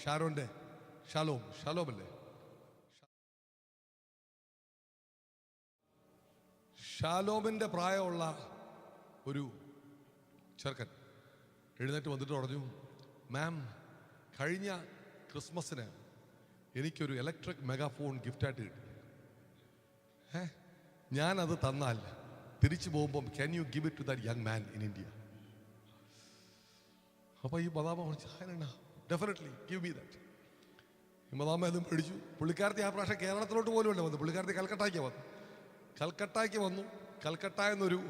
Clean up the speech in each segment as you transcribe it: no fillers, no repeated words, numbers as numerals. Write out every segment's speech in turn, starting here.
ഷാരോന്റെ Shalom അല്ലേ? ഷാലോമിൻ്റെ പ്രായമുള്ള ഒരു ചെറുക്കൻ എഴുന്നേറ്റ് വന്നിട്ട് പറഞ്ഞു, മാം, കഴിഞ്ഞ ക്രിസ്മസിന് എനിക്കൊരു ഇലക്ട്രിക് മെഗാഫോൺ ഗിഫ്റ്റായിട്ട് കിട്ടി. ഞാനത് തന്നാൽ തിരിച്ചു പോകുമ്പം can you give it to that young man in India? അപ്പോൾ ഈ മദാമ പറഞ്ഞു, ഡെഫിനറ്റ്ലി ഗിവ് മീ ദാറ്റ്. ഈ മദാമ അതും പിടിച്ചു. പുള്ളിക്കാരത്തി ആ പ്രാവശ്യം കേരളത്തിലോട്ട് പോലും അല്ല വന്നു. പുള്ളിക്കാരത്തി കൽക്കട്ടയ്ക്ക് വന്നു. കൽക്കട്ട എന്നൊരു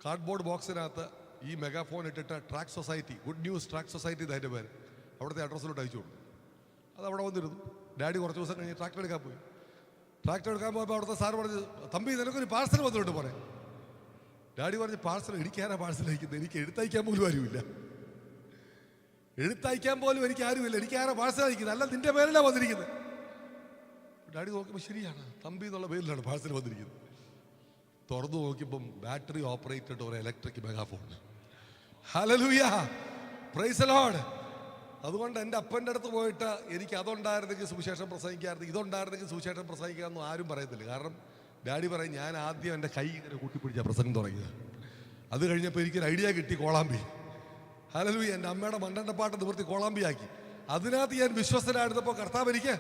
കാർഡ്ബോർഡ് ബോക്സിനകത്ത് ഈ മെഗാഫോൺ ഇട്ടിട്ട് track society, good news track society എന്നതിൻ്റെ പേര്, അവിടുത്തെ അഡ്രസ്സിലോട്ട് അയച്ചു കൊടുത്തു. അത് അവിടെ വന്നിരുന്നു. ഡാഡി കുറച്ച് ദിവസം കഴിഞ്ഞ് ട്രാക്ടർ എടുക്കാൻ പോയി. ട്രാക്ടർ എടുക്കാൻ പോയപ്പോൾ അവിടുത്തെ സാറ് പറഞ്ഞു, തമ്പി നിനക്കൊരു പാഴ്സൽ വന്നിട്ട് പറയാം. ഡാഡി പറഞ്ഞ്, പാഴ്സൽ എനിക്കാരാ പാഴ്സൽ അയക്കുന്നത്? എനിക്ക് എഴുത്തയക്കാൻ പോലും ആരുമില്ല. എഴുത്തയക്കാൻ പോലും എനിക്ക് ആരുമില്ല. എനിക്കാരാ പാഴ്സൽ അയക്കുന്നത്? അല്ല, നിന്റെ പേരിലാണ് വന്നിരിക്കുന്നത്. ഡാഡി നോക്കിയപ്പോൾ ശരിയാണ്, തമ്പി എന്നുള്ള പേരിലാണ് പാഴ്സൽ വന്നിരിക്കുന്നത്. തുറന്നു നോക്കിയപ്പം ബാറ്ററി ഓപ്പറേറ്റഡ് ഒരു electric megaphone. Hallelujah, price the Lord. അതുകൊണ്ട് എൻ്റെ അപ്പൻ്റെ അടുത്ത് പോയിട്ട് എനിക്ക് അതുണ്ടായിരുന്നെങ്കിൽ സുവിശേഷം പ്രസംഗിക്കായിരുന്നു, ഇതുണ്ടായിരുന്നെങ്കിൽ സുവിശേഷം പ്രസംഗിക്കാമെന്നും ആരും പറയത്തില്ല. കാരണം ഡാഡി പറയും, ഞാൻ ആദ്യം എൻ്റെ കൈ ഇങ്ങനെ കൂട്ടിപ്പിടിച്ചാൽ പ്രസംഗം തുടങ്ങിയത്. അത് കഴിഞ്ഞപ്പോൾ എനിക്കൊരു ഐഡിയ കിട്ടി, കോളാമ്പി. ഹല്ലേലൂയ, എൻ്റെ അമ്മയുടെ മണ്ടൻ്റെ പാട്ട് നിവർത്തി കോളാമ്പിയാക്കി. അതിനകത്ത് ഞാൻ വിശ്വസ്തനായിരുന്നപ്പോൾ കർത്താവ് എനിക്ക്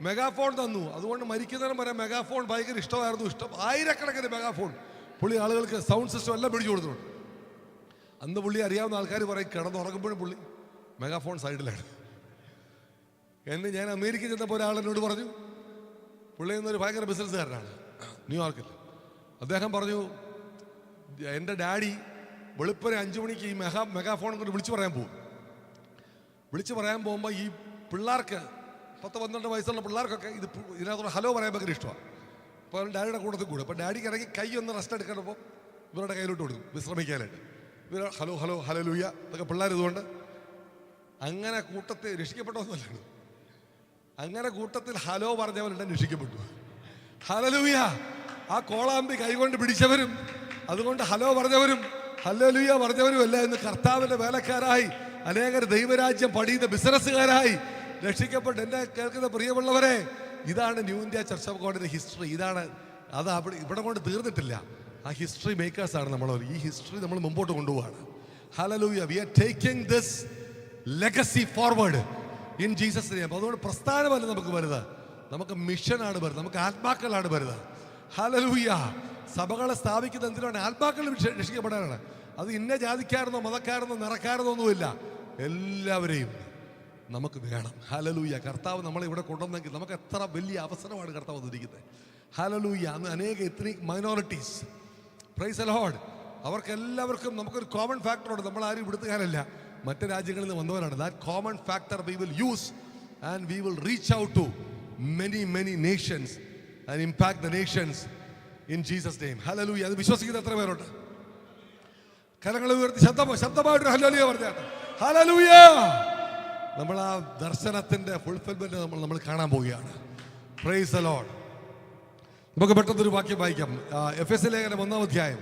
മെഗാഫോൺ തന്നു. അതുകൊണ്ട് മരിക്കുന്നതിനും വരെ മെഗാഫോൺ ഭയങ്കര ഇഷ്ടമായിരുന്നു. ആയിരക്കണക്കിന് മെഗാഫോൺ പുള്ളി ആളുകൾക്ക് സൗണ്ട് സിസ്റ്റം എല്ലാം പിടിച്ചു കൊടുത്തിട്ടുണ്ട്. അന്ന് പുള്ളി അറിയാവുന്ന ആൾക്കാർ പറയും, കിടന്നുറങ്ങുമ്പോഴും പുള്ളി മെഗാഫോൺ സൈഡിലാണ്. ഞാൻ അമേരിക്കയിൽ ചെന്നപ്പോൾ ഒരാളെന്നോട് പറഞ്ഞു, പുള്ളി എന്നൊരു ഭയങ്കര ബിസിനസ്സുകാരനാണ് ന്യൂയോർക്കിൽ. അദ്ദേഹം പറഞ്ഞു, എൻ്റെ ഡാഡി വെളുപ്പിനെ 5 മണിക്ക് ഈ മെഗാഫോൺ കൊണ്ട് വിളിച്ചു പറയാൻ പോകുമ്പോൾ ഈ പിള്ളേർക്ക് 10-12 വയസ്സുള്ള പിള്ളേർക്കൊക്കെ ഇതിനകത്തോടെ ഹലോ പറയാൻ ഭയങ്കര ഇഷ്ടമാണ്. അപ്പോൾ ഡാഡിയുടെ കൂട്ടത്തിൽ കൂടെ. അപ്പോൾ ഡാഡിക്ക് ഇറങ്ങി കൈ ഒന്ന് റെസ്റ്റ് എടുക്കേണ്ടപ്പോൾ ഇവരുടെ കയ്യിലോട്ട് കൊടുക്കും വിശ്രമിക്കാനായിട്ട്. ഇവർ ഹലോ ഹലോ ഹല്ലേലൂയ ഇതൊക്കെ പിള്ളേർ ഇതുകൊണ്ട് അങ്ങനെ കൂട്ടത്തിൽ രക്ഷിക്കപ്പെട്ടൊന്നുമല്ല. അങ്ങനെ കൂട്ടത്തിൽ ഹലോ പറഞ്ഞവരെല്ലാം രക്ഷിക്കപ്പെട്ടു. ഹല്ലേലൂയ. ആ കോളാമ്പി കൈകൊണ്ട് പിടിച്ചവരും അതുകൊണ്ട് ഹലോ പറഞ്ഞവരും ഹല്ലേലൂയ പറഞ്ഞവരും അല്ല, ഇന്ന് കർത്താവിൻ്റെ വേലക്കാരായി അനേകർ ദൈവരാജ്യം പണിയുന്ന ബിസിനസ്സുകാരായി രക്ഷിക്കപ്പെട്ട്. എന്നെ കേൾക്കുന്ന പ്രിയമുള്ളവരെ, ഇതാണ് ന്യൂ ഇന്ത്യ ചർച്ച് ഓഫ് ഗോഡിന്റെ ഹിസ്റ്ററി. ഇതാണ് അത്. ഇവിടെ കൊണ്ട് തീർന്നിട്ടില്ല. ആ ഹിസ്റ്ററി മേക്കേഴ്സാണ് നമ്മൾ. ഈ ഹിസ്റ്ററി നമ്മൾ മുമ്പോട്ട് കൊണ്ടുപോവാണ്. Hallelujah. We are taking this legacy forward in Jesus name. അതുകൊണ്ട് പ്രസ്ഥാനമല്ല നമുക്ക് വരുന്നത്, നമുക്ക് മിഷനാണ് വരുന്നത്, നമുക്ക് ആത്മാക്കളാണ് വരുന്നത്. ഹല്ലേലൂയ. സഭകളെ സ്ഥാപിക്കുന്ന എന്തിനാണ്? ആത്മാക്കൾ രക്ഷിക്കപ്പെടാനാണ്. അത് ഇന്ന ജാതിക്കാരെന്നോ മതക്കാരെന്നോ നിറക്കാരെന്നോ ഒന്നുമില്ല, എല്ലാവരെയും നമുക്ക് വേണം. ഹല്ലേലൂയ. കർത്താവ് നമ്മളെ ഇവിടെ കൊണ്ടുവന്നെങ്കിൽ നമുക്ക് എത്ര വലിയ അവസരമാണ് കർത്താവ് തന്നിരിക്കുന്നത്. ഹല്ലേലൂയ. അന്ന് അനേക ethnic minorities, price the Lord, അവർക്കെല്ലാവർക്കും നമുക്കൊരു കോമൺ ഫാക്ടറുണ്ട്. നമ്മൾ ആരും ഇവിടുത്തുകാരല്ല, മറ്റ് രാജ്യങ്ങളിൽ നിന്ന് വന്നവരാണ്. That common factor we will use and we will reach out to many nations and impact the nations in Jesus name. Hallelujah. അത് വിശ്വസിക്കുന്ന എത്ര പേരുണ്ട്? കരങ്ങൾ ഉയർത്തി ശബ്ദമായിട്ട് ഹല്ലേലൂയ പറഞ്ഞാട്ടെ. ഹല്ലേലൂയ. നമ്മൾ ആ ദർശനത്തിന്റെ ഫുൾഫിൽമെന്റ് നമ്മൾ കാണാൻ പോവുകയാണ്. Price the Lord. നമുക്ക് പെട്ടെന്നൊരു വാക്യം വായിക്കാം. എഫെസ്യ ലേഖനം 1-ാം അധ്യായം.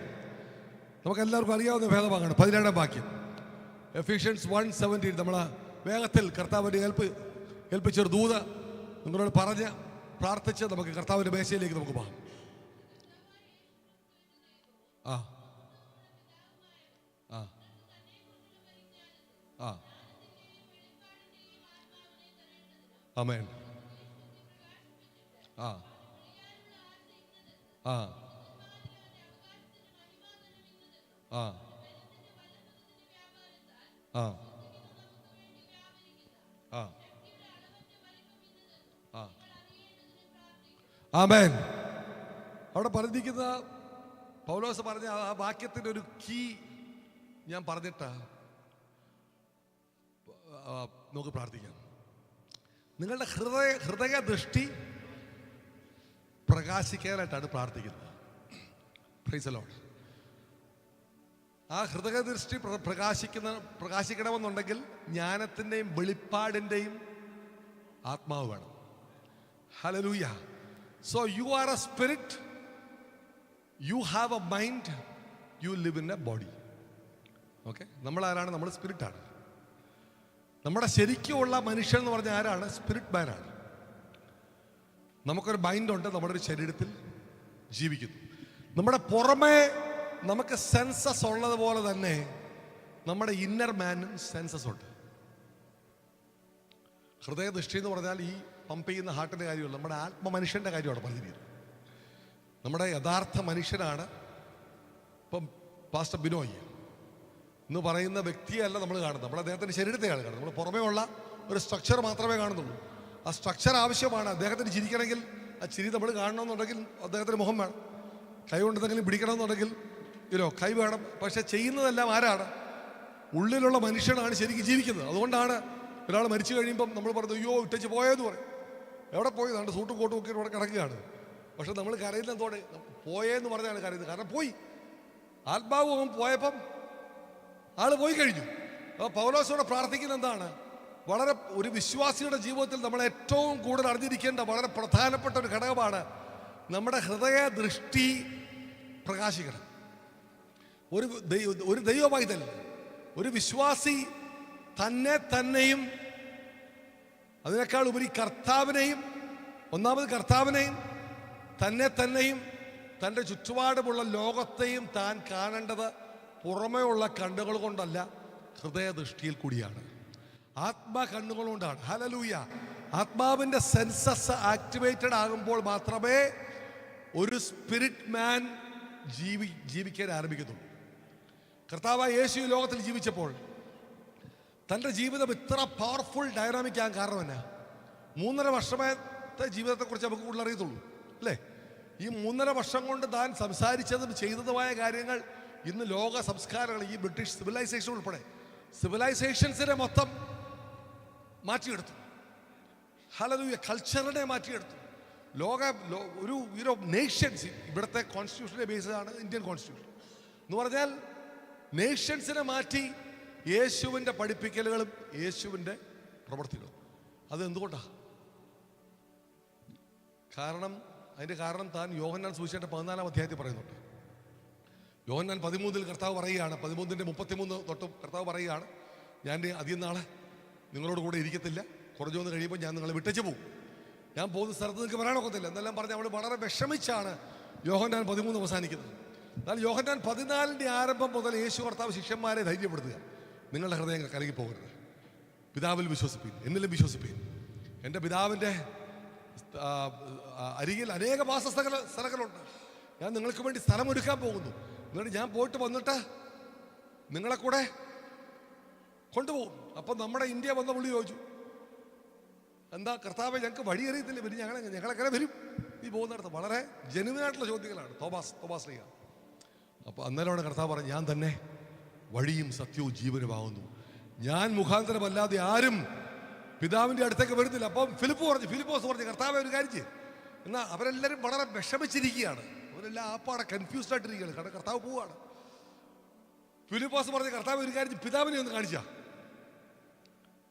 നമുക്ക് എല്ലാവർക്കും അറിയാവുന്ന ഭേദഭാഗമാണ് 17-ാം വാക്യം. എഫീഷ്യൻസ് 1:17. നമ്മൾ വേഗത്തിൽ കർത്താവിൻ്റെ ഏൽപ്പിച്ചൊരു ദൂത് നിങ്ങളോട് പറഞ്ഞ് പ്രാർത്ഥിച്ച് നമുക്ക് കർത്താവിൻ്റെ മേശയിലേക്ക് നമുക്ക് പോകാം. ആ ആ ആ ആമേൻ. ആ ആ ആ ആ ആ ആ ആമേൻ. അവിടെ പറഞ്ഞിരിക്കുന്ന പൗലോസ് പറഞ്ഞ ആ വാക്യത്തിൻ്റെ ഒരു കീ ഞാൻ പറഞ്ഞിട്ടാ നമുക്ക് പ്രാർത്ഥിക്കാം. നിങ്ങളുടെ ഹൃദയ ദൃഷ്ടി പ്രകാശിക്കാനായിട്ടാണ് പ്രാർത്ഥിക്കുന്നത്. Praise the lord. ആ ഹൃദയദൃഷ്ടി പ്രകാശിക്കണമെന്നുണ്ടെങ്കിൽ ജ്ഞാനത്തിൻ്റെയും വെളിപ്പാടിൻ്റെയും ആത്മാവ് വേണം. Hallelujah. So you are a spirit, you have a mind, you live in a body. Okay, നമ്മളാരാണ്? നമ്മൾ സ്പിരിറ്റാണ്. നമ്മുടെ ശരിക്കുമുള്ള മനുഷ്യൻ എന്ന് പറഞ്ഞാൽ ആരാണ്? സ്പിരിറ്റ് മാനാണ്. നമുക്കൊരു മൈൻഡുണ്ട്, നമ്മുടെ ഒരു ശരീരത്തിൽ ജീവിക്കുന്നു. നമ്മുടെ പുറമേ നമുക്ക് സെൻസസ് ഉള്ളതുപോലെ തന്നെ നമ്മുടെ ഇന്നർ മാനും സെൻസസ് ഉണ്ട്. ഹൃദയദൃഷ്ടി എന്ന് പറഞ്ഞാൽ ഈ പമ്പ് ചെയ്യുന്ന ഹാർട്ടിൻ്റെ കാര്യമല്ല, നമ്മുടെ ആത്മമനുഷ്യൻ്റെ കാര്യമാണ് പറഞ്ഞിരിക്കുന്നത്. നമ്മുടെ യഥാർത്ഥ മനുഷ്യനാണ് ഇപ്പം പാസ്റ്റർ ബിനോയ് എന്ന് പറയുന്ന വ്യക്തിയല്ല നമ്മൾ കാണുന്നത്, നമ്മൾ അദ്ദേഹത്തിൻ്റെ ശരീരത്തെയാണ് കാണുന്നത്. നമ്മൾ പുറമേ ഉള്ള ഒരു സ്ട്രക്ചർ മാത്രമേ കാണുന്നുള്ളൂ. ആ സ്ട്രക്ചർ ആവശ്യമാണ്. അദ്ദേഹത്തിന് ചിരിക്കണമെങ്കിൽ ആ ചിരി നമ്മൾ കാണണമെന്നുണ്ടെങ്കിൽ അദ്ദേഹത്തിന് മുഖം വേണം. കൈ കൊണ്ട് എന്തെങ്കിലും പിടിക്കണമെന്നുണ്ടെങ്കിൽ കൈ വേണം. പക്ഷെ ചെയ്യുന്നതെല്ലാം ആരാണ്? ഉള്ളിലുള്ള മനുഷ്യനാണ് ശരിക്കും ജീവിക്കുന്നത്. അതുകൊണ്ടാണ് ഒരാൾ മരിച്ചു കഴിയുമ്പം നമ്മൾ പറഞ്ഞു അയ്യോ ഇട്ടച്ച് പോയെന്ന് പറയും. എവിടെ പോയി? നമ്മുടെ സൂട്ടും കോട്ടും ഒക്കെ ഇവിടെ കിടക്കുകയാണ്. പക്ഷെ നമ്മൾ കരയുന്ന എന്തോടെ? പോയെന്ന് പറഞ്ഞാണ് കരയുന്നത്. കാരണം പോയി, ആത്മാവ് പോയപ്പം ആള് പോയി കഴിഞ്ഞു. അപ്പോൾ പൗലോസോടെ പ്രാർത്ഥിക്കുന്ന എന്താണ്? വളരെ ഒരു വിശ്വാസിയുടെ ജീവിതത്തിൽ നമ്മൾ ഏറ്റവും കൂടുതൽ അറിഞ്ഞിരിക്കേണ്ട വളരെ പ്രധാനപ്പെട്ട ഒരു ഘടകമാണ് നമ്മുടെ ഹൃദയ ദൃഷ്ടി പ്രകാശിക്കണം. ഒരു ദൈവപൈതൽ, ഒരു വിശ്വാസി തന്നെയും അതിനേക്കാൾ ഉപരി കർത്താവിനെയും തന്നെയും തൻ്റെ ചുറ്റുപാടുമുള്ള ലോകത്തെയും താൻ കാണേണ്ടത് പുറമേ ഉള്ള കണ്ണുകൾ കൊണ്ടല്ല, ഹൃദയദൃഷ്ടിയിൽ കൂടിയാണ്, ആത്മകണ്ണുകൾ കൊണ്ടാണ്. ഹല്ലേലൂയ. ആത്മാവിൻ്റെ സെൻസസ് ആക്ടിവേറ്റഡ് ആകുമ്പോൾ മാത്രമേ ഒരു സ്പിരിറ്റ് മാൻ ജീവിക്കാൻ ആരംഭിക്കുന്നുള്ളൂ. കർത്താവായ യേശു ലോകത്തിൽ ജീവിച്ചപ്പോൾ തൻ്റെ ജീവിതം ഇത്ര പവർഫുൾ ഡൈനാമിക് ആകാൻ കാരണം എന്നാ? 3.5 വർഷത്തെ ജീവിതത്തെക്കുറിച്ച് നമുക്ക് കൂടുതൽ അറിയത്തുള്ളൂ അല്ലേ? ഈ 3.5 വർഷം കൊണ്ട് താൻ സംസാരിച്ചതും ചെയ്തതുമായ കാര്യങ്ങൾ ഇന്ന് ലോക സംസ്കാരങ്ങൾ, ഈ ബ്രിട്ടീഷ് സിവിലൈസേഷൻ ഉൾപ്പെടെ സിവിലൈസേഷൻസിനെ മൊത്തം മാറ്റിയെടുത്തു. ഹല്ലേലൂയ. കൾച്ചറിനെ മാറ്റിയെടുത്തു. ഒരു നേഷൻസ്, ഇവിടുത്തെ കോൺസ്റ്റിറ്റ്യൂഷനെ ബേസ്ഡാണ് ഇന്ത്യൻ കോൺസ്റ്റിറ്റ്യൂഷൻ എന്ന് പറഞ്ഞാൽ, നേഷൻസിനെ മാറ്റി യേശുവിൻ്റെ പഠിപ്പിക്കലുകളും യേശുവിൻ്റെ പ്രവൃത്തികളും. അത് എന്തുകൊണ്ടാണ്? അതിൻ്റെ കാരണം താൻ യോഹന്നാൻ സുവിശേഷന്റെ 14-ാം അധ്യായത്തിൽ പറയുന്നുണ്ട്. യോഹന്നാൻ 13 കർത്താവ് പറയുകയാണ്, 13:33 തൊട്ട് കർത്താവ് പറയുകയാണ്, ഞാൻ അധികം നാളെ നിങ്ങളോട് കൂടെ ഇരിക്കത്തില്ല, കുറഞ്ഞൊന്ന് കഴിയുമ്പോൾ ഞാൻ നിങ്ങളെ വിട്ടേച്ച് പോകും, ഞാൻ പോകുന്ന സ്ഥലത്ത് നിങ്ങൾക്ക് വരാനൊക്കത്തില്ല എന്നെല്ലാം പറഞ്ഞ് അവൾ വളരെ വിഷമിച്ചാണ് യോഹന്നാൻ 13 അവസാനിക്കുന്നത്. എന്നാൽ യോഹന്നാൻ 14-ന്റെ ആരംഭം മുതൽ യേശു കർത്താവ് ശിഷ്യന്മാരെ ധൈര്യപ്പെടുത്തുക, നിങ്ങളുടെ ഹൃദയങ്ങൾ കലങ്ങി പോകരുത്, പിതാവിൽ വിശ്വസിപ്പീൻ, എന്നിലും വിശ്വസിപ്പീൻ. എൻ്റെ പിതാവിൻ്റെ അരികിൽ അനേക സ്ഥലങ്ങളുണ്ട്, ഞാൻ നിങ്ങൾക്ക് വേണ്ടി സ്ഥലമൊരുക്കാൻ പോകുന്നു, എന്നിട്ട് ഞാൻ പോയിട്ട് വന്നിട്ട് നിങ്ങളെ കൂടെ കൊണ്ടുപോകും. അപ്പം നമ്മുടെ ഇന്ത്യ വന്ന പുള്ളി ചോദിച്ചു, എന്താ കർത്താവെ ഞങ്ങൾക്ക് വഴി അറിയത്തില്ല, പിന്നെ ഞങ്ങളെങ്ങനെ വരും ഈ പോകുന്നിടത്ത്? വളരെ ജെനുവിനായിട്ടുള്ള ചോദ്യങ്ങളാണ്. തോമാസ് ലീഗ. അപ്പോൾ അന്നേരമാണ് കർത്താവ് പറഞ്ഞു, ഞാൻ തന്നെ വഴിയും സത്യവും ജീവനുമാകുന്നു, ഞാൻ മുഖാന്തരമല്ലാതെ ആരും പിതാവിൻ്റെ അടുത്തേക്ക് വരുന്നില്ല. അപ്പം ഫിലിപ്പോസ് പറഞ്ഞു കർത്താവെ ഒരു കാര്യം ചെയ്യും. എന്നാൽ അവരെല്ലാവരും വളരെ വിഷമിച്ചിരിക്കുകയാണ്, അവരെല്ലാം ആപ്പാടെ കൺഫ്യൂസ്ഡ് ആയിട്ടിരിക്കുകയാണ്, കാരണം കർത്താവ് പോവുകയാണ്. ഫിലിപ്പോസ് പറഞ്ഞ കർത്താവ് ഒരു കാര്യം, പിതാവിനെ ഒന്ന് കാണിച്ചാ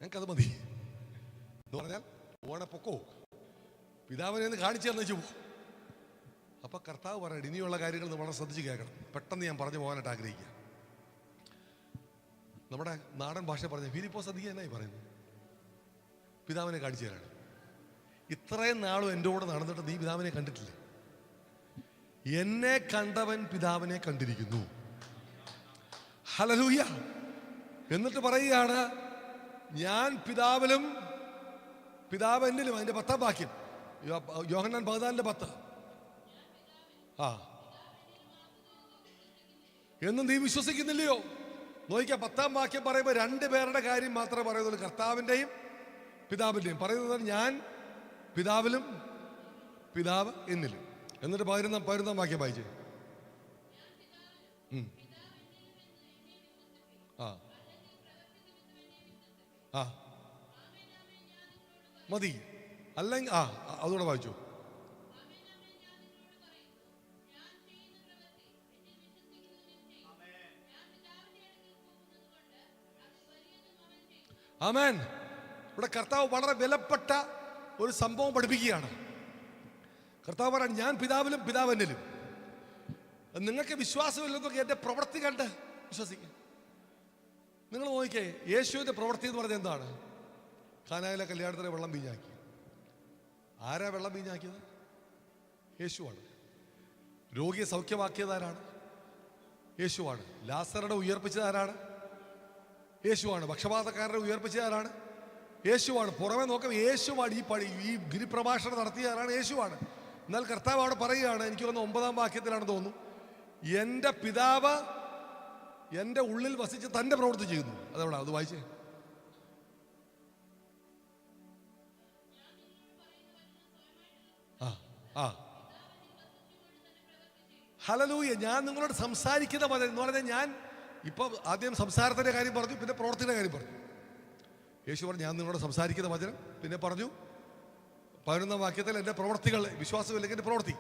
ഞങ്ങൾക്കത് മതി എന്ന് പറഞ്ഞാൽ ഓണ പൊക്കോ, പിതാവിനെ ഒന്ന് കാണിച്ചു തന്നു വെച്ചു. അപ്പൊ കർത്താവ് പറയണം, ഇനിയുള്ള കാര്യങ്ങൾ വളരെ ശ്രദ്ധിച്ച് കേൾക്കണം, പെട്ടെന്ന് ഞാൻ പറഞ്ഞു പോകാനായിട്ട് ആഗ്രഹിക്കുക. നമ്മുടെ നാടൻ ഭാഷ പറഞ്ഞ ഫിലിപ്പോസ് അധികം എന്നായി പറയുന്നത്, പിതാവിനെ കാണിച്ചു തരാണ്. ഇത്രയും നാളും എൻ്റെ കൂടെ നടന്നിട്ട് നീ പിതാവിനെ കണ്ടിട്ടില്ലേ? എന്നെ കണ്ടവൻ പിതാവിനെ കണ്ടിരിക്കുന്നു. ഹല്ലേലൂയ. എന്നിട്ട് പറയുകയാണ്, ഞാൻ പിതാവിലും പിതാവ് എന്നിലും. അതിന്റെ 10-ാം വാക്യം, യോഹന്നാൻ 14:10. എന്നും നീ വിശ്വസിക്കുന്നില്ലയോ? നോക്കിയാ 10-ാം വാക്യം പറയുമ്പോൾ 2 പേരുടെ കാര്യം മാത്രമേ പറയുന്നുള്ളൂ, കർത്താവിൻ്റെയും പിതാവിൻ്റെയും. പറയുന്നത് ഞാൻ പിതാവിലും പിതാവ് എന്നിലും. എന്നിട്ട് 11-ാം വാക്യം വായിച്ചേ. മതി അല്ലെങ്കിൽ അതുകൂടെ വായിച്ചു. ആമേൻ. ഇവിടെ കർത്താവ് വളരെ വിലപ്പെട്ട ഒരു സംഭവം പഠിപ്പിക്കുകയാണ്. കർത്താവ് പറയാൻ, ഞാൻ പിതാവിലും പിതാവ് എന്നിലും. നിങ്ങൾക്ക് വിശ്വാസമില്ലെന്നൊക്കെ എൻ്റെ പ്രവൃത്തി കണ്ട് വിശ്വസിക്കും. നിങ്ങൾ നോക്കിക്കേ, യേശുവിൻ്റെ പ്രവൃത്തി എന്ന് പറഞ്ഞത് എന്താണ്? കാനായിലെ കല്യാണത്തിന് വെള്ളം വീഞ്ഞാക്കി. ആരാ വെള്ളം വീഞ്ഞാക്കിയത്? യേശുവാണ്. രോഗിയെ സൗഖ്യമാക്കിയത് ആരാണ്? യേശുവാണ്. ലാസറുടെ ഉയർപ്പിച്ചത് ആരാണ്? യേശുവാണ്. പക്ഷപാതക്കാരനെ ഉയർപ്പിച്ചത് ആരാണ്? യേശുവാണ്. പുറമെ നോക്കാം യേശുവാണ്. ഈ ഗിരിപ്രഭാഷണം നടത്തിയ ആരാണ്? യേശുവാണ്. എന്നാൽ കർത്താവ് അവിടെ പറയുകയാണ്, എനിക്ക് തോന്നുന്നു 9-ാം വാക്യത്തിലാണെന്ന് തോന്നുന്നു, എൻ്റെ പിതാവ് എൻ്റെ ഉള്ളിൽ വസിച്ച് തൻ്റെ പ്രവൃത്തി ചെയ്യുന്നു. അതെവിടെ? അത് വായിച്ചേ. ഹല്ലേലൂയ. ഞാൻ നിങ്ങളോട് സംസാരിക്കുന്ന വചനം എന്ന് പറഞ്ഞാൽ, ഞാൻ ഇപ്പൊ ആദ്യം സംസാരത്തിന്റെ കാര്യം പറഞ്ഞു, പിന്നെ പ്രവൃത്തിയുടെ കാര്യം പറഞ്ഞു. യേശു പറഞ്ഞു, ഞാൻ നിങ്ങളോട് സംസാരിക്കുന്ന വചനം, പിന്നെ പറഞ്ഞു 11-ാം വാക്യത്തിൽ എൻ്റെ പ്രവൃത്തികൾ, വിശ്വാസമില്ലെങ്കിൽ എൻ്റെ പ്രവൃത്തി.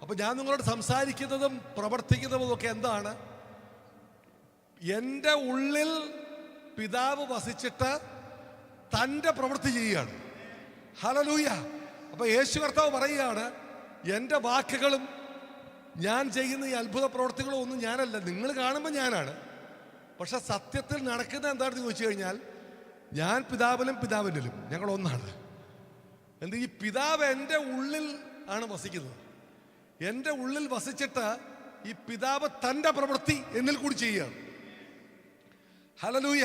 അപ്പൊ ഞാൻ നിങ്ങളോട് സംസാരിക്കുന്നതും പ്രവർത്തിക്കുന്നതും ഒക്കെ എന്താണ്? എൻ്റെ ഉള്ളിൽ പിതാവ് വസിച്ചിട്ട് തൻ്റെ പ്രവൃത്തി ചെയ്യുകയാണ്. ഹല്ലേലൂയ. അപ്പൊ യേശു കർത്താവ് പറയുകയാണ്, എൻ്റെ വാക്കുകളും ഞാൻ ചെയ്യുന്ന ഈ അത്ഭുത പ്രവർത്തികളും ഒന്നും ഞാനല്ല. നിങ്ങൾ കാണുമ്പോൾ ഞാനാണ്, പക്ഷെ സത്യത്തിൽ നടക്കുന്ന എന്താണെന്ന് ചോദിച്ചു കഴിഞ്ഞാൽ, ഞാൻ പിതാവിലും പിതാവിനിലും ഞങ്ങൾ ഒന്നാണ്. എന്ത്? ഈ പിതാവ് എൻ്റെ ഉള്ളിൽ ആണ് വസിക്കുന്നത്. എൻ്റെ ഉള്ളിൽ വസിച്ചിട്ട് ഈ പിതാവ് തൻ്റെ പ്രവൃത്തി എന്നിൽ കൂടി ചെയ്യുകയാണ്. ഹല്ലേലൂയ.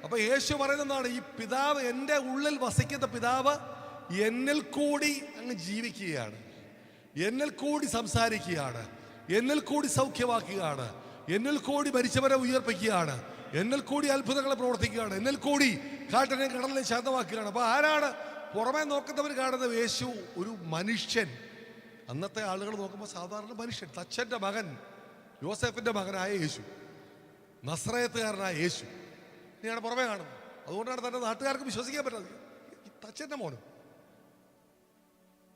അപ്പൊ യേശു പറയുന്നതാണ്, ഈ പിതാവ്, എൻ്റെ ഉള്ളിൽ വസിക്കുന്ന പിതാവ് എന്നിൽ കൂടി അങ്ങ് ജീവിക്കുകയാണ്, എന്നിൽ കൂടി സംസാരിക്കുകയാണ്, എന്നിൽ കൂടി സൗഖ്യമാക്കുകയാണ്, എന്നിൽ കൂടി മരിച്ചവരെ ഉയർപ്പിക്കുകയാണ്, എന്നിൽ കൂടി അത്ഭുതങ്ങളെ പ്രവർത്തിക്കുകയാണ്, എന്നിൽ കൂടി കാറ്റിനെ കടലിനെ ശാന്തമാക്കുകയാണ്. അപ്പൊ ആരാണ് പുറമെ നോക്കുന്നവർ കാണുന്നത്? യേശു ഒരു മനുഷ്യൻ. അന്നത്തെ ആളുകൾ നോക്കുമ്പോൾ സാധാരണ മനുഷ്യൻ. തച്ചൻ്റെ മകൻ, യോസേഫിന്റെ മകനായ യേശു, നസ്രയത്തുകാരനായ യേശു ഇനിയാണ് പുറമെ കാണുന്നത്. അതുകൊണ്ടാണ് തന്റെ നാട്ടുകാർക്ക് വിശ്വസിക്കാൻ പറ്റാത്തത്, തച്ചൻ്റെ മോനും.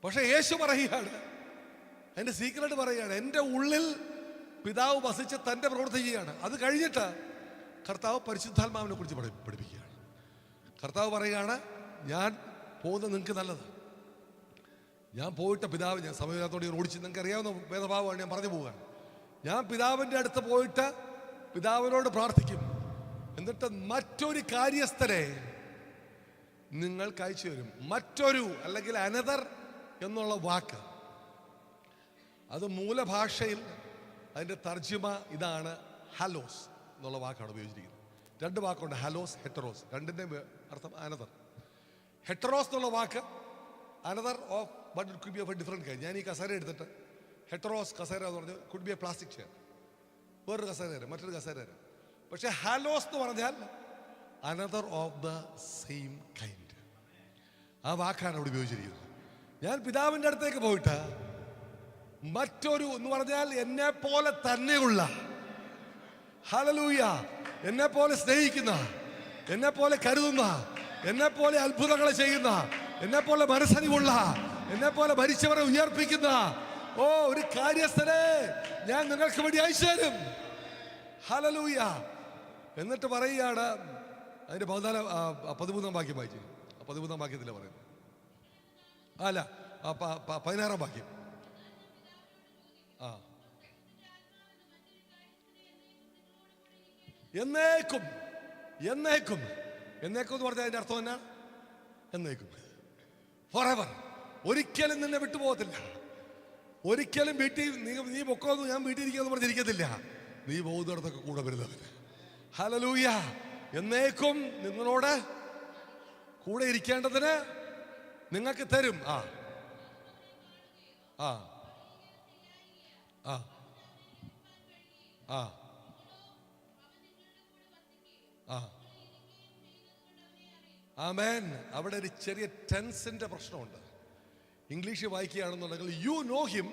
പക്ഷെ യേശു പറയുകയാണ്, എൻ്റെ സീക്രട്ട് പറയുകയാണ്, എൻ്റെ ഉള്ളിൽ പിതാവ് വസിച്ച് തൻ്റെ പ്രവൃത്തി ചെയ്യുകയാണ്. അത് കഴിഞ്ഞിട്ട് കർത്താവ് പരിശുദ്ധാത്മാവിനെ കുറിച്ച് പഠിപ്പിക്കുകയാണ്. കർത്താവ് പറയുകയാണ്, ഞാൻ പോകുന്നത് നിങ്ങൾക്ക് നല്ലത്. ഞാൻ പോയിട്ട് പിതാവ്, ഞാൻ സമയത്തോടെ ഓടിച്ച്, നിങ്ങൾക്ക് അറിയാവുന്ന വേദഭാവമാണ്, ഞാൻ പറഞ്ഞു പോവുകയാണ്. ഞാൻ പിതാവിൻ്റെ അടുത്ത് പോയിട്ട് പിതാവിനോട് പ്രാർത്ഥിക്കും, എന്നിട്ട് മറ്റൊരു കാര്യസ്ഥനെ നിങ്ങൾക്ക് അയച്ചു തരും. മറ്റൊരു, അല്ലെങ്കിൽ അനദർ എന്നുള്ള വാക്ക്, അത് മൂലഭാഷയിൽ അതിൻ്റെ തർജ്ജിമ ഇതാണ്, ഹലോസ് എന്നുള്ള വാക്കാണ് ഉപയോഗിച്ചിരിക്കുന്നത്. രണ്ട് വാക്കുണ്ട്, ഹലോസ്, ഹെറ്ററോസ്. രണ്ടിൻ്റെ അർത്ഥം അനദർ. ഹെറ്ററോസ് എന്നുള്ള വാക്ക് another of, but it could be of a different kind. ഞാൻ ഈ കസേര എടുത്തിട്ട് ഹെറ്ററോസ് കസേര എന്ന് പറഞ്ഞാൽ could be a plastic chair, വേറൊരു കസേര തരാം, മറ്റൊരു കസേര തരാം. പക്ഷെ ഹലോസ് എന്ന് പറഞ്ഞാൽ another of the same kind. ആ വാക്കാണ് അവിടെ ഉപയോഗിച്ചിരിക്കുന്നത്. ഞാൻ പിതാവിൻ്റെ അടുത്തേക്ക് പോയിട്ട് മറ്റൊരു എന്ന് പറഞ്ഞാൽ എന്നെ പോലെ തന്നെയുള്ള, ഹല്ലേലൂയ, എന്നെ പോലെ സ്നേഹിക്കുന്ന, എന്നെ പോലെ കരുതുന്ന, എന്നെ പോലെ അത്ഭുതങ്ങൾ ചെയ്യുന്ന, എന്നെ പോലെ മനസ്സറിവുള്ള, എന്നെ പോലെ മരിച്ചവരെ ഉയർപ്പിക്കുന്ന ഒരു കാര്യസ്ഥനെ ഞാൻ നിങ്ങൾക്ക് വേണ്ടി അയച്ചു തരും. ഹല്ലേലൂയ. എന്നിട്ട് പറയുകയാണ്, അതിന്റെ 13-ാം വാക്യം വായിച്ചു. 13-ാം വാക്യത്തിലാണ് പറയുന്നത്, അല്ല 16-ാം വാക്യം. എന്നേക്കും. എന്നേക്കും. എന്നേക്കും എന്ന് പറഞ്ഞാൽ അതിന്റെ അർത്ഥം എന്നാ? എന്നേക്കും, ഫോറെവർ. ഒരിക്കലും നിന്നെ വിട്ടുപോകത്തില്ല. ഒരിക്കലും വീട്ടിൽ നീ പൊക്കോന്ന്, ഞാൻ വീട്ടിൽ ഇരിക്കാന്ന് പറഞ്ഞിരിക്കത്തില്ല. നീ പോകുന്നിടത്തൊക്കെ കൂടെ വരുന്നവന്. ഹല്ലേലൂയ. എന്നേക്കും നിങ്ങളോട് കൂടെ ഇരിക്കേണ്ടതിന് നിങ്ങൾക്ക് തരും. ആമേൻ. അവിടെ ഒരു ചെറിയ ടെൻസിന്റെ പ്രശ്നമുണ്ട്. ഇംഗ്ലീഷ് വായിക്കുകയാണെന്നുണ്ടെങ്കിൽ യു നോ ഹിം.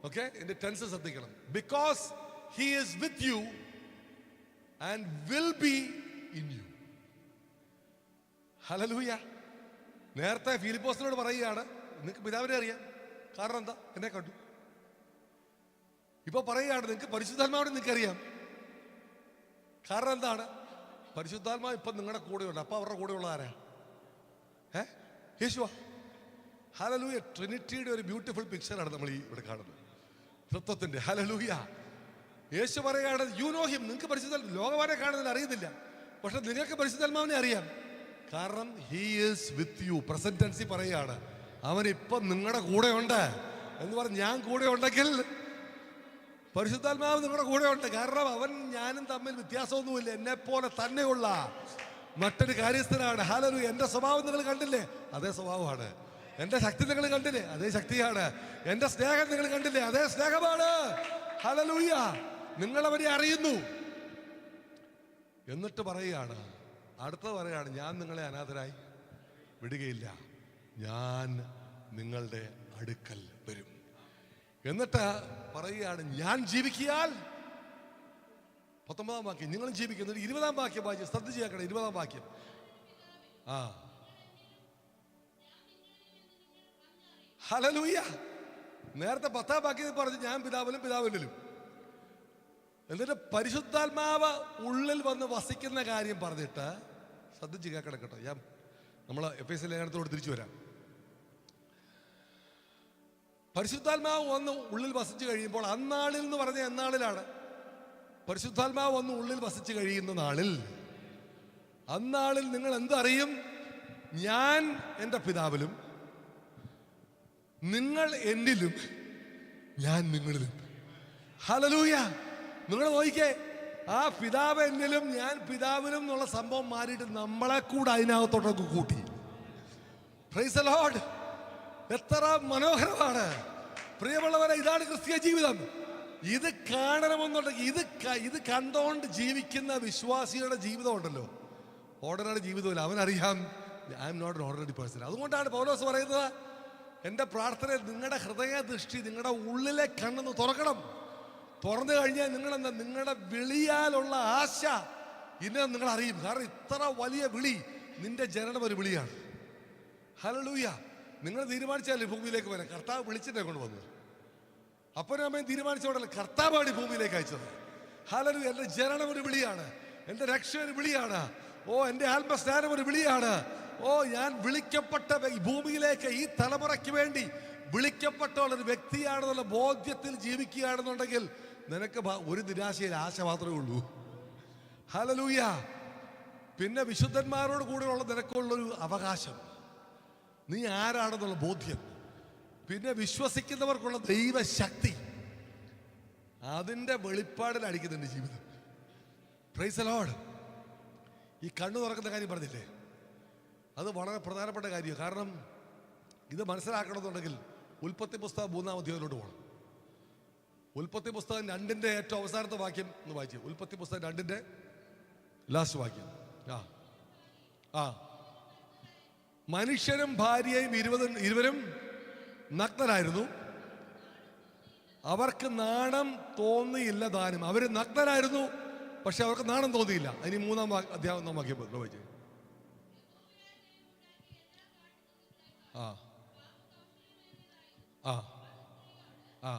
ഓക്കെ, എന്റെ ടെൻസ് ശ്രദ്ധിക്കണം. Because he is with you and will be in you. Hallelujah. നേരത്തെ ഫിലിപ്പോസിനോട് പറയുകയാണ്, നിങ്ങൾക്ക് പിതാവിനെ അറിയാം, കാരണം എന്താ? എന്നെ കണ്ടു. ഇപ്പൊ പറയുകയാണ്, നിങ്ങൾക്ക് പരിശുദ്ധാത്മാവിനെ നിങ്ങൾക്ക് അറിയാം, കാരണം എന്താണ്? പരിശുദ്ധാത്മാവ് ഇപ്പം നിങ്ങളുടെ കൂടെയുണ്ട്. അപ്പം അവരുടെ കൂടെയുള്ള ആരാ? യേശുവാ. ഹല്ലേലൂയ. ട്രിനിറ്റിയുടെ ഒരു ബ്യൂട്ടിഫുൾ പിക്ചറാണ് നമ്മൾ ഈ ഇവിടെ കാണുന്നത്, തൃത്വത്തിന്റെ. ഹല്ലേലൂയ. യേശു പറയുകയാണ്, യു നോ ഹിം. നിങ്ങൾക്ക് പരിശുദ്ധാത്മ ലോകവാനെ കാണുന്നതിന് അറിയുന്നില്ല, പക്ഷെ നിങ്ങൾക്ക് പരിശുദ്ധാത്മാവിനെ അറിയാം, കാരണം he is with you. Present ടെൻസി പറയുകയാണ്, അവൻ ഇപ്പം നിങ്ങളുടെ കൂടെ ഉണ്ട് എന്ന് പറഞ്ഞ് ഞാൻ കൂടെ ഉണ്ടെങ്കിൽ പരിശുദ്ധാത്മാവ് നിങ്ങളുടെ കൂടെ ഉണ്ട്. കാരണം അവൻ ഞാനും തമ്മിൽ വ്യത്യാസമൊന്നുമില്ല, എന്നെ പോലെ തന്നെയുള്ള മറ്റൊരു കാര്യസ്ഥനാണ്. ഹല്ലേലൂയ. എൻ്റെ സ്വഭാവം നിങ്ങൾ കണ്ടില്ലേ? അതേ സ്വഭാവമാണ്. എൻ്റെ ശക്തി നിങ്ങൾ കണ്ടില്ലേ? അതേ ശക്തിയാണ്. എൻ്റെ സ്നേഹം നിങ്ങൾ കണ്ടില്ലേ? അതേ സ്നേഹമാണ്. ഹല്ലേലൂയ. നിങ്ങളവനെ അറിയുന്നു. എന്നിട്ട് പറയുകയാണ്, അടുത്തത് പറയുകയാണ്, ഞാൻ നിങ്ങളെ അനാഥരായി വിടുകയില്ല, ഞാൻ നിങ്ങളുടെ അടുക്കൽ വരും. എന്നിട്ട് പറയുകയാണ്, ഞാൻ ജീവിക്കിയാൽ, 19-ാം വാക്യം, നിങ്ങളും ജീവിക്കുന്നത്. 20-ാം വാക്യം വായിച്ച് ശ്രദ്ധിച്ച് കേൾക്കണം. 20-ാം വാക്യം. ഹല്ലേലൂയ. നേരത്തെ 10-ാം വാക്യത്തിൽ പറഞ്ഞു ഞാൻ പിതാവിലും പിതാവിലും. എന്നിട്ട് പരിശുദ്ധാത്മാവ് ഉള്ളിൽ വന്ന് വസിക്കുന്ന കാര്യം പറഞ്ഞിട്ട് ശ്രദ്ധിച്ച് കേൾക്കണം കേട്ടോ. നമ്മൾ എഫേസ്യ ലേഖനത്തോട് തിരിച്ചു വരാം. പരിശുദ്ധാത്മാവ് വന്ന് ഉള്ളിൽ വസിച്ചു കഴിയുമ്പോൾ, അന്നാളിൽ എന്ന് പറഞ്ഞ എന്നാളിലാണ്? പരിശുദ്ധാത്മാവ് വന്ന് ഉള്ളിൽ വസിച്ചു കഴിയുന്ന നാളിൽ, അന്നാളിൽ നിങ്ങൾ എന്തറിയും? ഞാൻ എൻ്റെ പിതാവിലും നിങ്ങൾ എന്നിലും ഞാൻ നിങ്ങളിലും. ഹല്ലേലൂയ. നിങ്ങൾ നോക്കിക്കേ, ആ പിതാവ് എന്നിലും ഞാൻ പിതാവിലും എന്നുള്ള സംഭവം മാറിയിട്ട് നമ്മളെ കൂടെ അതിനകത്തോട്ടൊക്കെ കൂട്ടി. Price the Lord. എത്ര മനോഹരമാണ് പ്രിയമുള്ളവരെ. ഇതാണ് ക്രിസ്തീയ ജീവിതം. ഇത് കാണണമെന്നുണ്ടെങ്കിൽ, ഇത് കണ്ടോണ്ട് ജീവിക്കുന്ന വിശ്വാസിയുടെ ജീവിതം ഉണ്ടല്ലോ, ഓർഡിനറി ജീവിതമല്ല. അവനറിയാം I am not an ordinary person. അതുകൊണ്ടാണ് പൗലോസ് പറയുന്നത്, എൻ്റെ പ്രാർത്ഥനയിൽ നിങ്ങളുടെ ഹൃദയ ദൃഷ്ടി, നിങ്ങളുടെ ഉള്ളിലെ കണ്ണെന്ന് തുറക്കണം. തുറന്നു കഴിഞ്ഞാൽ നിങ്ങളെന്താ, നിങ്ങളുടെ വിളിയാലുള്ള ആശ ഇന്ന് നിങ്ങൾ അറിയും. കാരണം ഇത്ര വലിയ വിളി, നിന്റെ ജനനം ഒരു വിളിയാണ്. ഹല്ലേലൂയ. നിങ്ങൾ തീരുമാനിച്ചാലേ ഭൂമിയിലേക്ക് വരാം. കർത്താവ് വിളിച്ചിട്ടേ കൊണ്ട് വന്നത്. അപ്പനും അമ്മയും തീരുമാനിച്ചോണ്ടല്ലേ കർത്താവാണ് ഈ ഭൂമിയിലേക്ക് അയച്ചത്. ഹല്ലേലൂയ. എൻ്റെ ജനനം ഒരു വിളിയാണ്, എൻ്റെ രക്ഷ ഒരു വിളിയാണ്. ഓ, എൻ്റെ ആത്മസ്നാനം ഒരു വിളിയാണ്. ഓ, ഞാൻ വിളിക്കപ്പെട്ട ഈ ഭൂമിയിലേക്ക്, ഈ തലമുറയ്ക്ക് വേണ്ടി വിളിക്കപ്പെട്ട ഒരു വ്യക്തിയാണെന്നുള്ള ബോധ്യത്തിൽ ജീവിക്കുകയാണെന്നുണ്ടെങ്കിൽ നിനക്ക് ഒരു നിരാശയിൽ ആശ മാത്രമേ ഉള്ളൂ. ഹല്ലേലൂയ. പിന്നെ വിശുദ്ധന്മാരോട് കൂടെയുള്ള നിനക്കുള്ളൊരു അവകാശം, നീ ആരാണെന്നുള്ള ബോധ്യം, പിന്നെ വിശ്വസിക്കുന്നവർക്കുള്ള ദൈവശക്തി, അതിൻ്റെ വെളിപ്പാടിലടിക്കുന്ന എൻ്റെ ജീവിതം. Price the Lord. ഈ കണ്ണു തുറക്കുന്ന കാര്യം പറഞ്ഞില്ലേ, അത് വളരെ പ്രധാനപ്പെട്ട കാര്യമാണ്. കാരണം ഇത് മനസ്സിലാക്കണമെന്നുണ്ടെങ്കിൽ ഉൽപ്പത്തി പുസ്തകം 3-ാം അധ്യായത്തിലോട്ട് പോകണം. ഉൽപ്പത്തി പുസ്തകം 2-ന്റെ ഏറ്റവും അവസാനത്തെ വാക്യം ഒന്ന് വായിച്ചു. ഉൽപ്പത്തി പുസ്തകം 2-ന്റെ ലാസ്റ്റ് വാക്യം. മനുഷ്യനും ഭാര്യയും ഇരുവരും നഗ്നരായിരുന്നു, അവർക്ക് നാണം തോന്നിയില്ല താനും. അവർ നഗ്നരായിരുന്നു, പക്ഷെ അവർക്ക് നാണം തോന്നിയില്ല. ഇനി 3-ാം അധ്യായം വാക്യം വായിച്ചു. ആ ആ ആ ആ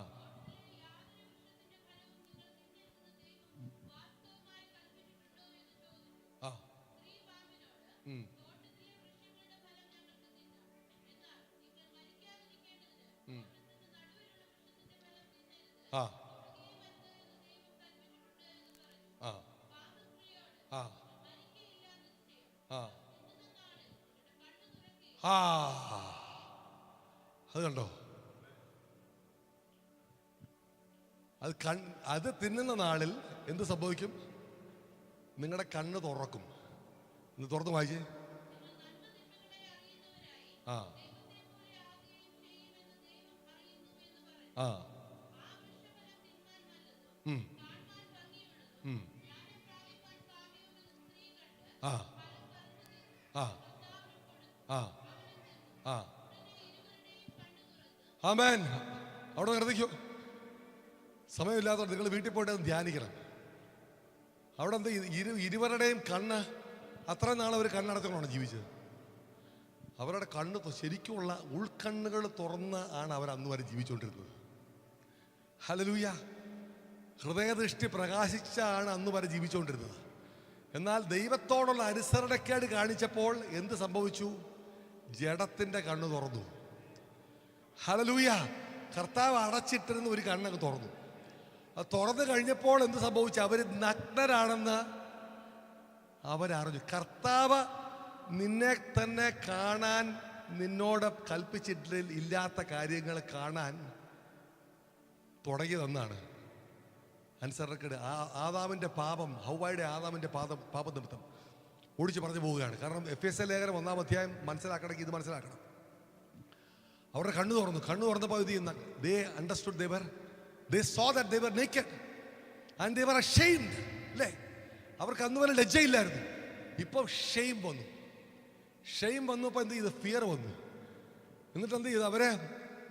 ആ ആ ആ ആ അത് കണ്ടോ? അത് തിന്നുന്ന നാളിൽ എന്ത് സംഭവിക്കും? നിങ്ങളുടെ കണ്ണ് തുറക്കും. ഒന്ന് തുറന്ന് വായിച്ചേ. ആ ആ ആ ആ ആ ആ ആമേൻ. അവിടെ നിർത്തിക്കോ, സമയമില്ലാത്തതുകൊണ്ട് നിങ്ങൾ വീട്ടിൽ പോയിട്ട് ധ്യാനിക്കണം. അവിടെ എന്താ, ഇരുവരുടെയും കണ്ണ്, അത്ര നാൾ അവർ കണ്ണടച്ചുകൊണ്ടാണ് ജീവിച്ചത്. അവരുടെ കണ്ണ് ശരിക്കുമുള്ള ഉൾക്കണ്ണുകൾ തുറന്ന് ആണ് അവർ അന്ന് വരെ ജീവിച്ചുകൊണ്ടിരുന്നത്. ഹല്ലേലൂയ. ഹൃദയദൃഷ്ടി പ്രകാശിച്ചാണ് അന്ന് വരെ ജീവിച്ചുകൊണ്ടിരുന്നത്. എന്നാൽ ദൈവത്തോടുള്ള അനുസരണക്കേട് കാണിച്ചപ്പോൾ എന്ത് സംഭവിച്ചു? ജഡത്തിന്റെ കണ്ണ് തുറന്നു. ഹല്ലേലൂയ. കർത്താവ് അടച്ചിട്ടിരുന്ന ഒരു കണ്ണൊക്കെ തുറന്നു. അത് തുറന്നു കഴിഞ്ഞപ്പോൾ എന്ത് സംഭവിച്ചു? അവർ നഗ്നരാണെന്ന് അവരറിഞ്ഞു. കർത്താവ് നിന്നെ തന്നെ കാണാൻ നിന്നോട് കൽപ്പിച്ചിട്ടില്ലാത്ത കാര്യങ്ങൾ കാണാൻ തുടങ്ങിയതെന്നാണ്. അനുസരണക്കേട്, ആദാമിൻ്റെ പാപം, ഹൗവയുടെ ആദാമിൻ്റെ പാപനിമിത്തം ഓടിച്ച് പറഞ്ഞു പോവുകയാണ്. കാരണം എഫെസ്യ ലേഖനം 1-ാം അധ്യായം മനസ്സിലാക്കണമെങ്കിൽ ഇത് മനസ്സിലാക്കണം. അവരുടെ കണ്ണു തുറന്നപ്പോൾ ഇത് ചെയ്യുന്ന they understood, they saw that they were naked and they were ashamed. അല്ലേ? അവർക്ക് അന്ന് വരെ ലജ്ജയില്ലായിരുന്നു. ഇപ്പോൾ ഷെയിം വന്നപ്പോൾ എന്ത് ചെയ്ത്? ഫിയർ വന്നു. എന്നിട്ട് എന്ത് ചെയ്തു? അവരെ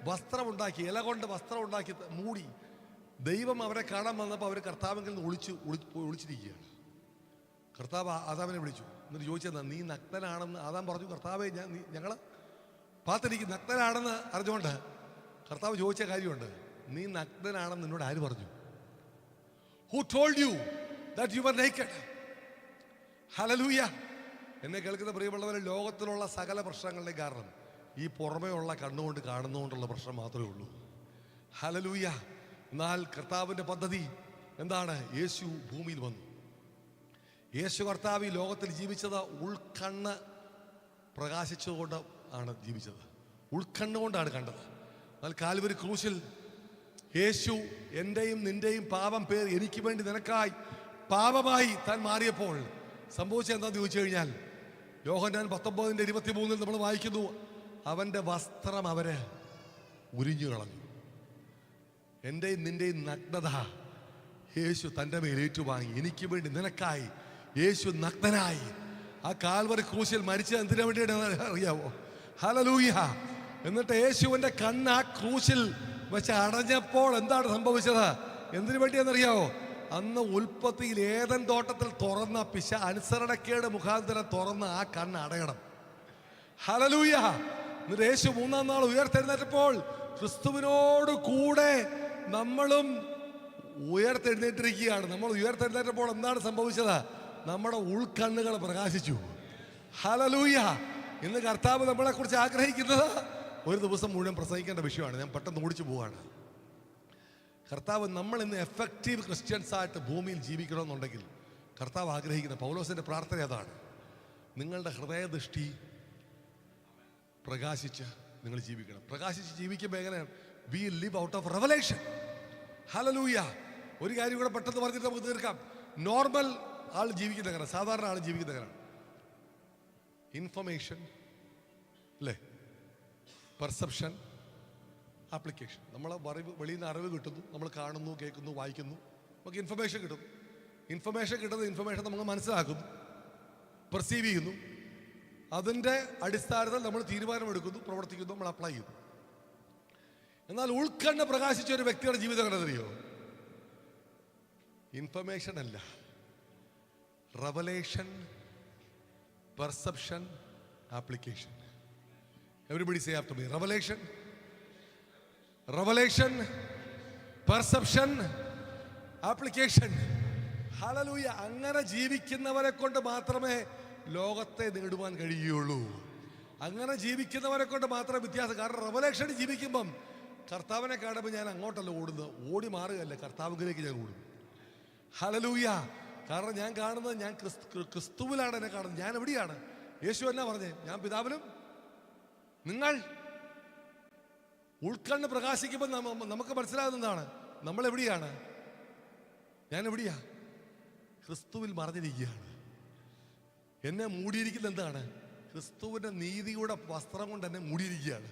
വസ്ത്രമുണ്ടാക്കി, ഇല കൊണ്ട് വസ്ത്രം ഉണ്ടാക്കി മൂടി. ദൈവം അവരെ കാണാൻ വന്നപ്പോൾ അവർ കർത്താവിൽ നിന്ന് ഒളിച്ചിരിക്കുകയാണ്. കർത്താവ് ആദാമിനെ വിളിച്ചു. എന്നിട്ട് ചോദിച്ചെന്നാ, നീ നഗ്നനാണെന്ന് ആദാം പറഞ്ഞു. കർത്താവെ, ഞങ്ങൾ പാത്തിരിക്കും നഗ്നനാണെന്ന് അറിഞ്ഞുകൊണ്ട് കർത്താവ് ചോദിച്ച കാര്യമുണ്ട്. നീ നഗ്നനാണെന്ന് നിന്നോട് ആര് പറഞ്ഞു? Who told you that you were naked? Hallelujah. എന്നെ കേൾക്കുന്ന പ്രിയമുള്ളവരെ, ലോകത്തിലുള്ള സകല പ്രശ്നങ്ങളുടെയും കാരണം ഈ പുറമേയുള്ള കണ്ണുകൊണ്ട് കാണുന്നതുകൊണ്ടുള്ള പ്രശ്നം മാത്രമേ ഉള്ളൂ. ഹല്ലേലൂയ. എന്നാൽ കർത്താവിൻ്റെ പദ്ധതി എന്താണ്? യേശു ഭൂമിയിൽ വന്നു. യേശു കർത്താവ് ഈ ലോകത്തിൽ ജീവിച്ചത് ഉൾക്കണ്ണ് പ്രകാശിച്ചുകൊണ്ട് ആണ് ജീവിച്ചത്. ഉൾക്കണ്ണുകൊണ്ടാണ് കണ്ടത്. എന്നാൽ കാൽവരി ക്രൂശിൽ യേശു എൻ്റെയും നിൻ്റെയും പാപം പേർ എനിക്ക് വേണ്ടി നിനക്കായി പാപമായി താൻ മാറിയപ്പോൾ സംഭവിച്ചത് എന്താണെന്ന് ചോദിച്ചു കഴിഞ്ഞാൽ, യോഹന്നാൻ 19:23 നമ്മൾ വായിക്കുന്നു, അവൻ്റെ വസ്ത്രം അവര് ഉരിഞ്ഞു കളഞ്ഞു. എൻ്റെയും നിൻ്റെയും നഗ്നത യേശു തൻ്റെ മേൽ ഏറ്റുവാങ്ങി. എനിക്ക് വേണ്ടി നിനക്കായി യേശു നഗ്നനായി ആ കാൽവരി ക്രൂശിൽ മരിച്ചത് എന്തിനു വേണ്ടിയാണ് അറിയാവോ? ഹല്ലേലൂയ. എന്നിട്ട് യേശുവിൻ്റെ കണ്ണ് ആ ക്രൂശിൽ വെച്ച് അടഞ്ഞപ്പോൾ എന്താണ് സംഭവിച്ചത്? എന്തിനു വേണ്ടിയാണെന്നറിയാവോ? അന്ന് ഉൽപ്പത്തിയിൽ ഏദൻ തോട്ടത്തിൽ തുറന്ന അനുസരണക്കേട് മുഖാന്തരം തുറന്ന ആ കണ്ണ് അടയണം. ഹല്ലേലൂയ. എന്നിട്ട് യേശു 3-ാം നാൾ ഉയർത്തെഴുന്നേറ്റപ്പോൾ ക്രിസ്തുവിനോട് കൂടെ നമ്മളും ഉയർത്തെഴുന്നേറ്റിരിക്കുകയാണ്. നമ്മൾ ഉയർത്തെഴുന്നേറ്റപ്പോൾ എന്താണ് സംഭവിച്ചത്? നമ്മുടെ ഉൾക്കണ്ണുകൾ പ്രകാശിച്ചു. ഹല്ലേലൂയ. ഇന്ന് കർത്താവ് നമ്മളെക്കുറിച്ച് ആഗ്രഹിക്കുന്നത് ഒരു ദിവസം മുഴുവൻ പ്രസംഗിക്കേണ്ട വിഷയമാണ്. ഞാൻ പെട്ടെന്ന് ഓടിച്ചു പോവാണ്. കർത്താവ് നമ്മൾ ഇന്ന് എഫക്റ്റീവ് ക്രിസ്ത്യൻസ് ആയിട്ട് ഭൂമിയിൽ ജീവിക്കണമെന്നുണ്ടെങ്കിൽ കർത്താവ് ആഗ്രഹിക്കുന്ന, പൗലോസിന്റെ പ്രാർത്ഥന അതാണ്, നിങ്ങളുടെ ഹൃദയദൃഷ്ടി പ്രകാശിച്ച് നിങ്ങൾ ജീവിക്കണം. പ്രകാശിച്ച് ജീവിക്കുമ്പോൾ എങ്ങനെയാണ്? We live out of revelation. Hallelujah. ഒരു കാര്യം കൂടെ പെട്ടെന്ന് പറഞ്ഞിട്ട് നമുക്ക് തീർക്കാം. നോർമൽ ആൾ ജീവിക്കുന്ന എങ്ങനെ? സാധാരണ ആൾ ജീവിക്കുന്ന എങ്ങനെയാണ്? ഇൻഫർമേഷൻ, അല്ലേ? Perception, application. നമ്മളെ വെളിയിൽ നിന്ന് അറിവ് കിട്ടുന്നു, നമ്മൾ കാണുന്നു, കേൾക്കുന്നു, വായിക്കുന്നു, നമുക്ക് ഇൻഫർമേഷൻ കിട്ടും. ഇൻഫർമേഷൻ നമ്മൾ മനസ്സിലാക്കുന്നു, പെർസീവ് ചെയ്യുന്നു. അതിൻ്റെ അടിസ്ഥാനത്തിൽ നമ്മൾ തീരുമാനമെടുക്കുന്നു, പ്രവർത്തിക്കുന്നു, നമ്മൾ അപ്ലൈ ചെയ്യുന്നു. എന്നാൽ ഉൾക്കണ്ണ് പ്രകാശിച്ച ഒരു വ്യക്തിയുടെ ജീവിതം കണ്ടറിയോ? ഇൻഫർമേഷൻ അല്ല, revelation, perception, application. Everybody say after me. Revelation, perception, application. Hallelujah. അങ്ങനെ ജീവിക്കുന്നവരെ കൊണ്ട് മാത്രമേ ലോകത്തെ നേടുവാൻ കഴിയുള്ളൂ. അങ്ങനെ ജീവിക്കുന്നവരെ കൊണ്ട് മാത്രമേ വ്യത്യാസം. കാരണം റെവലേഷൻ ജീവിക്കുമ്പം കർത്താവിനെ കാണുമ്പോൾ ഞാൻ അങ്ങോട്ടല്ല ഓടുന്നത്, ഓടി മാറുകയല്ല, കർത്താവിലേക്ക് ഞാൻ ഓടും. ഹല്ലേലൂയ. കാരണം ഞാൻ കാണുന്നത്, ഞാൻ ക്രിസ്തുവിലാണ് എന്നെ കാണുന്നത്. ഞാൻ എവിടെയാണ്? യേശു എന്നാ പറഞ്ഞേ? ഞാൻ പിതാവിലും നിങ്ങൾ. ഉൾക്കണ്ണ് പ്രകാശിക്കുമ്പോൾ നമുക്ക് മനസ്സിലാകുന്നതാണ് നമ്മൾ എവിടെയാണ്. ഞാൻ എവിടെയാ? ക്രിസ്തുവിൽ മറഞ്ഞിരിക്കുകയാണ്. എന്നെ മൂടിയിരിക്കുന്ന എന്താണ്? ക്രിസ്തുവിന്റെ നീതിയുടെ വസ്ത്രം കൊണ്ട് എന്നെ മൂടിയിരിക്കുകയാണ്.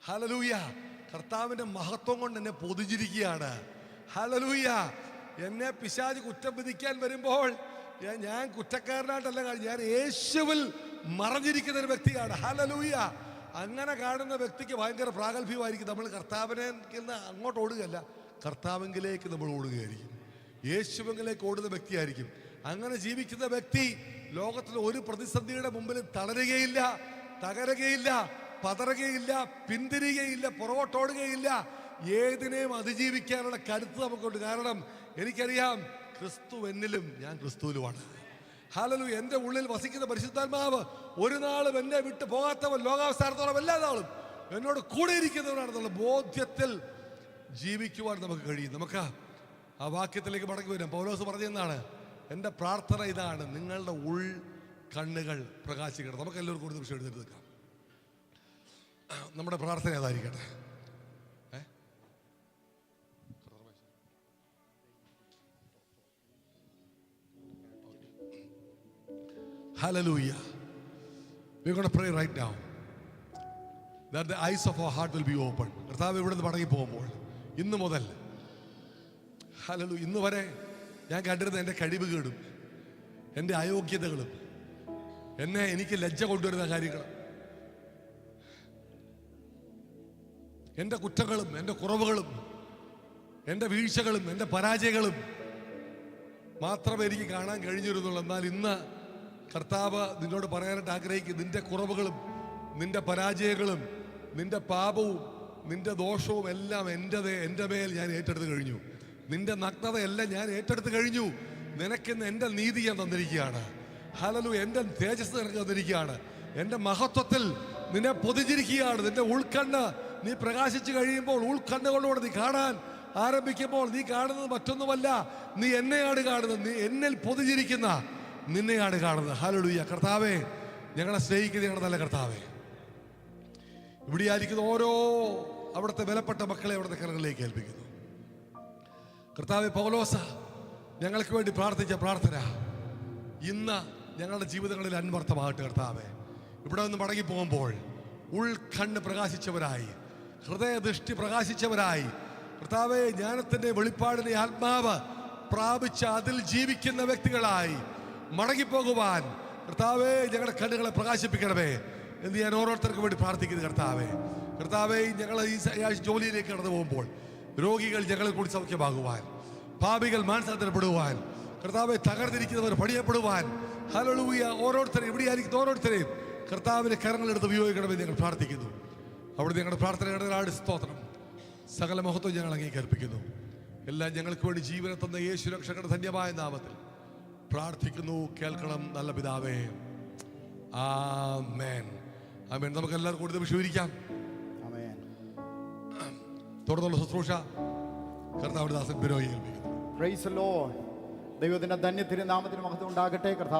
ഹല്ലേലൂയ. കർത്താവിന്റെ മഹത്വം കൊണ്ട് എന്നെ പൊതിഞ്ഞിരിക്കുകയാണ്. ഹല്ലേലൂയ. എന്നെ പിശാച് കുറ്റം വിധിക്കാൻ വരുമ്പോൾ ഞാൻ കുറ്റക്കാരനായിട്ടല്ല, ഞാൻ യേശുവിൽ മറഞ്ഞിരിക്കുന്ന ഒരു വ്യക്തിയാണ്. ഹല്ലേലൂയ. അങ്ങനെ കാണുന്ന വ്യക്തിക്ക് ഭയങ്കര പ്രാഗൽഭ്യമായിരിക്കും. നമ്മൾ കർത്താവിനെ അങ്ങോട്ട് ഓടുകയല്ല, കർത്താവിലേക്ക് നമ്മൾ ഓടുകയായിരിക്കും. യേശുവിലേക്ക് ഓടുന്ന വ്യക്തിയായിരിക്കും. അങ്ങനെ ജീവിക്കുന്ന വ്യക്തി ലോകത്തിൽ ഒരു പ്രതിസന്ധിയുടെ മുമ്പിൽ തളരുകയില്ല, തകരുകയില്ല, പതറുകയില്ല, പിന്തിരികയില്ല, പുറകോട്ടോടുകയില്ല. ഏതിനെയും അതിജീവിക്കാനുള്ള കരുത്ത് നമുക്കുണ്ട്. കാരണം എനിക്കറിയാം, ക്രിസ്തു എന്നിലും ഞാൻ ക്രിസ്തുവിലുമാണ്. ഹല്ലേലൂയ. എൻ്റെ ഉള്ളിൽ വസിക്കുന്ന പരിശുദ്ധാത്മാവ് ഒരു നാളും എന്നെ വിട്ട് പോകാത്തവൻ, ലോകാവസാനത്തോളം എല്ലാ നാളും എന്നോട് കൂടെ ഇരിക്കുന്നവനാണെന്നുള്ള ബോധ്യത്തിൽ ജീവിക്കുവാൻ നമുക്ക് കഴിയും. നമുക്ക് ആ വാക്യത്തിലേക്ക് മടങ്ങി വരാം. പൗലോസ് പറഞ്ഞെന്നാണ്, എൻ്റെ പ്രാർത്ഥന ഇതാണ്, നിങ്ങളുടെ ഉൾ കണ്ണുകൾ പ്രകാശിക്കണം. നമുക്ക് എല്ലാവർക്കും കൂടുതൽ വിഷയം എഴുന്നേറ്റ് നിൽക്കാം. നമ്മുടെ പ്രാർത്ഥന ഏതായിരിക്കട്ടെ? Hallelujah. We're going to pray right now that the eyes of our heart will be open. കർത്താവ് ഇവിടെ നിന്ന് മടങ്ങി പോകുമ്പോൾ ഇന്ന് മുതൽ ഹല്ലേലൂയ, ഇന്ന് വരെ ഞാൻ കണ്ടിരുന്ന എൻ്റെ കഴിവുകേടും എൻ്റെ അയോഗ്യതകളും എനിക്ക് ലജ്ജ കൊണ്ടുവരുന്ന കാര്യങ്ങൾ, എൻ്റെ കുറ്റങ്ങളും എൻ്റെ കുറവുകളും എൻ്റെ വീഴ്ചകളും എൻ്റെ പരാജയങ്ങളും മാത്രമേ എനിക്ക് കാണാൻ കഴിഞ്ഞിരുന്നുള്ളൂ. എന്നാൽ ഇന്ന് കർത്താവ് നിന്നോട് പറയാനായിട്ട് ആഗ്രഹിക്കും, നിന്റെ കുറവുകളും നിന്റെ പരാജയങ്ങളും നിന്റെ പാപവും നിന്റെ ദോഷവും എല്ലാം എൻ്റെ മേൽ ഞാൻ ഏറ്റെടുത്ത് കഴിഞ്ഞു. നിന്റെ നഗ്നതയെല്ലാം ഞാൻ ഏറ്റെടുത്ത് കഴിഞ്ഞു. നിനക്കിന്ന് എൻ്റെ നീതി ഞാൻ തന്നിരിക്കുകയാണ്. ഹല്ലേലൂയ. എൻ്റെ തേജസ് നിനക്ക് തന്നിരിക്കുകയാണ്. എൻ്റെ മഹത്വത്തിൽ നിന്നെ പൊതിഞ്ഞിരിക്കുകയാണ്. നിന്റെ ഉൾക്കണ്ണ് നീ പ്രകാശിച്ചു കഴിയുമ്പോൾ, ഉൾക്കണ്ണുകളോട് നീ കാണാൻ ആരംഭിക്കുമ്പോൾ, നീ കാണുന്നത് മറ്റൊന്നുമല്ല, നീ എന്നെയാണ് കാണുന്നത്. നീ എന്നിൽ പൊതിഞ്ഞിരിക്കുന്ന നിന്നെയാണ് കാണുന്നത്. ഹല്ലേലൂയ. കർത്താവേ, ഞങ്ങളെ സ്നേഹിക്കുന്ന ഞങ്ങളുടെ നല്ല കർത്താവേ, ഇവിടെ ആയിരിക്കുന്ന ഓരോ അവിടുത്തെ വിലപ്പെട്ട മക്കളെ അവിടുത്തെ കരങ്ങളിലേക്ക് ഏൽപ്പിക്കുന്നു. കർത്താവേ, പൗലോസ് ഞങ്ങൾക്ക് വേണ്ടി പ്രാർത്ഥിച്ച പ്രാർത്ഥന ഇന്ന് ഞങ്ങളുടെ ജീവിതങ്ങളിൽ അന്വർത്ഥമാകട്ടെ. കർത്താവേ, ഇവിടെ നിന്ന് മടങ്ങി പോകുമ്പോൾ ഉൾക്കണ്ണ് പ്രകാശിച്ചവരായി, ഹൃദയദൃഷ്ടി പ്രകാശിച്ചവരായി, കർത്താവേ, ജ്ഞാനത്തിന്റെ വെളിപ്പാടിന്റെ ആത്മാവ് പ്രാപിച്ച അതിൽ ജീവിക്കുന്ന വ്യക്തികളായി മടങ്ങിപ്പോകുവാൻ കർത്താവേ ഞങ്ങളുടെ കണ്ണുകളെ പ്രകാശിപ്പിക്കണമേ എന്ന് ഞാൻ ഓരോരുത്തർക്കും വേണ്ടി പ്രാർത്ഥിക്കുന്നു. കർത്താവേ, ഞങ്ങൾ ഈ ജോലിയിലേക്ക് കടന്നു പോകുമ്പോൾ രോഗികൾ ഞങ്ങളെ കൂടി സൗഖ്യമാകുവാൻ, പാപികൾ മാനസാന്തരപ്പെടുവാൻ, കർത്താവെ തകർന്നിരിക്കുന്നവർ പണിയപ്പെടുവാൻ, ഹല്ലേലൂയ, ഓരോരുത്തരെയും ഇവിടെ ആയിരിക്കുന്ന ഓരോരുത്തരെയും കർത്താവിന്റെ കരങ്ങളെടുത്ത് ഉപയോഗിക്കണമെന്ന് ഞങ്ങൾ പ്രാർത്ഥിക്കുന്നു. അവിടെ ഞങ്ങളുടെ പ്രാർത്ഥനയുടെ സ്തോത്രം, സകല മഹത്വം ഞങ്ങൾ അംഗീകരിപ്പിക്കുന്നു. എല്ലാം ഞങ്ങൾക്ക് വേണ്ടി ജീവനെ തന്ന യേശു രക്ഷകന്റെ ധന്യമായ നാമത്തിൽ പ്രാർത്ഥിക്കുന്നു. കേൾക്കണം നല്ല പിതാവേ. ആമേൻ. ആമേൻ. നമുക്ക് എല്ലാവർക്കും കൂടുതൽ വിശ്വസിക്കാം. തുടർന്നുള്ള ശുശ്രൂഷ കർത്താവിന്റെ ദാസൻ ബിനോയി ഏൽപ്പിക്കുന്നു. Price the Lord. ദൈവത്തിന്റെ ധന്യ തിരുനാമത്തിന് മഹത്വം ഉണ്ടാകട്ടെ. കർത്താവ്